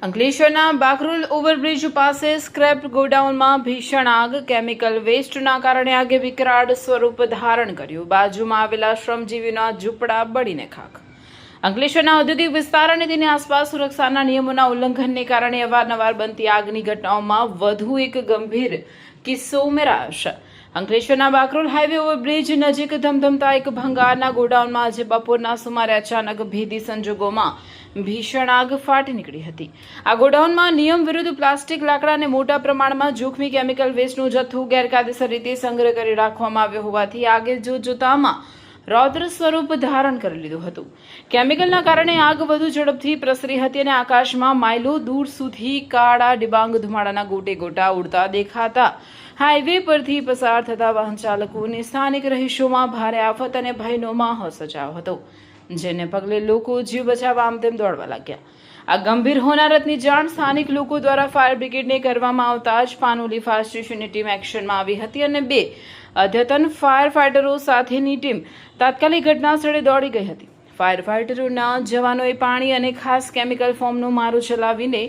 અંકલેશ્વરના બાકરોલ ઓવરબ્રિજ પાસે સ્ક્રેપ ગોડાઉનમાં ભીષણ આગ. કેમિકલ વેસ્ટના કારણે આગે વિકરાળ સ્વરૂપ ધારણ કર્યું. બાજુમાં આવેલા શ્રમજીવીના ઝૂંપડા બળીને ખાખ. અંકલેશ્વરના ઔદ્યોગિક વિસ્તાર અને તેની આસપાસ સુરક્ષાના નિયમોના ઉલ્લંઘનને કારણે અવારનવાર બનતી આગની ઘટનાઓમાં વધુ એક ગંભીર કિસ્સો ઉમેરાયો છે. અંકલેશ્વરના બાકરોલ હાઈવે ઓવરબ્રિજ નજીક ધમધમતા એક ભંગારના ગોડાઉનમાં આજે બપોરના સુમારે અચાનક ભેદી સંજોગોમાં ભીષણ આગ ફાટી નીકળી હતી. આ ગોડાઉનમાં નિયમ વિરુદ્ધ પ્લાસ્ટિક, લાકડા અને મોટા પ્રમાણમાં જોખમી કેમિકલ વેસ્ટનો જથ્થો ગેરકાયદેસર રીતે સંગ્રહ કરી રાખવામાં આવ્યો હોવાથી આગે જોતજોતામાં રૌદ્ર સ્વરૂપ ધારણ કરી લીધું હતું. કેમિકલના કારણે આગ વધુ ઝડપથી પ્રસરી હતી અને આકાશમાં માઇલો દૂર સુધી કાળા ડિબાંગ ધુમાડાના ગોટે ગોટા ઉડતા દેખાતા હાઈવે પરથી પસાર થતા વાહન ચાલકો અને સ્થાનિક રહીશોમાં ભારે આફત અને ભયનો માહોલ સર્જાયો હતો, જેને પગલે લોકો જીવ બચાવવા આમ તેમ દોડવા લાગ્યા. આ ગંભીર હોનારતની જાણ સ્થાનિક લોકો દ્વારા ફાયર બ્રિગેડને કરવામાં આવતા જ પાનોલી ફાયર સ્ટેશનની ટીમ એક્શનમાં આવી હતી અને 2 અદ્યતન ફાયર ફાઇટરો સાથેની ટીમ તાત્કાલિક ઘટના સ્થળે દોડી ગઈ હતી. ફાયર ફાઇટરોના જવાનોએ પાણી અને ખાસ કેમિકલ ફોર્મનો મારો ચલાવીને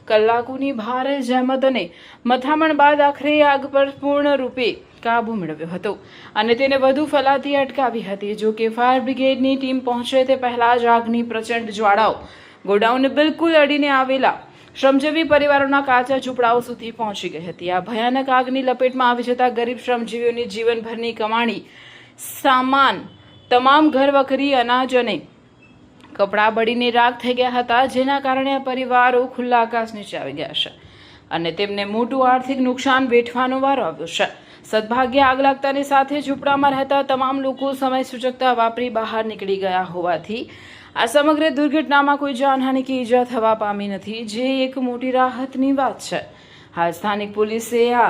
કલાકોની ભારે જહેમત અને મથામણ બાદ આખરે આગ પર પૂર્ણરૂપે કાબુ મેળવ્યો હતો અને તેને વધુ ફેલાતી અટકાવી હતી. જો કે ફાયર બ્રિગેડની ટીમ પહોંચે તે પહેલા જ આગની પ્રચંડ જ્વાળાઓ ગોડાઉનને બિલકુલ અડીને આવેલા શ્રમજીવી પરિવારોના કાચા ઝૂંપડાઓ સુધી પહોંચી ગઈ હતી. આ ભયાનક આગની લપેટમાં આવી જતા ગરીબ શ્રમજીવીઓની જીવનભરની કમાણી, સામાન, તમામ ઘરવખરી, અનાજ અને કપડાં બળીને રાખ થઈ ગયા હતા, જેના કારણે આ પરિવારો ખુલ્લા આકાશ નીચે આવી ગયા છે અને તેમને મોટું આર્થિક નુકસાન વેઠવાનો વારો આવ્યો છે. સદભાગ્યે આગ લાગતાની સાથે ઝૂંપડામાં રહેતા તમામ લોકો સમય સૂચકતા વાપરી બહાર નીકળી ગયા હોવાથી આ સમગ્ર દુર્ઘટનામાં કોઈ જાનહાનિ કે ઈજા થવા પામી નથી, જે એક મોટી રાહતની વાત છે. હાલ સ્થાનિક પોલીસે આ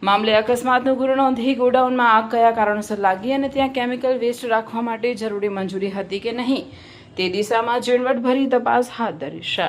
મામલે અકસ્માતનો ગુનો નોંધી ગોડાઉનમાં આગ કયા કારણોસર લાગી અને ત્યાં કેમિકલ વેસ્ટ રાખવા માટે જરૂરી મંજૂરી હતી કે નહીં તે દિશામાં ઝીણવટભરી તપાસ હાથ ધરી છે.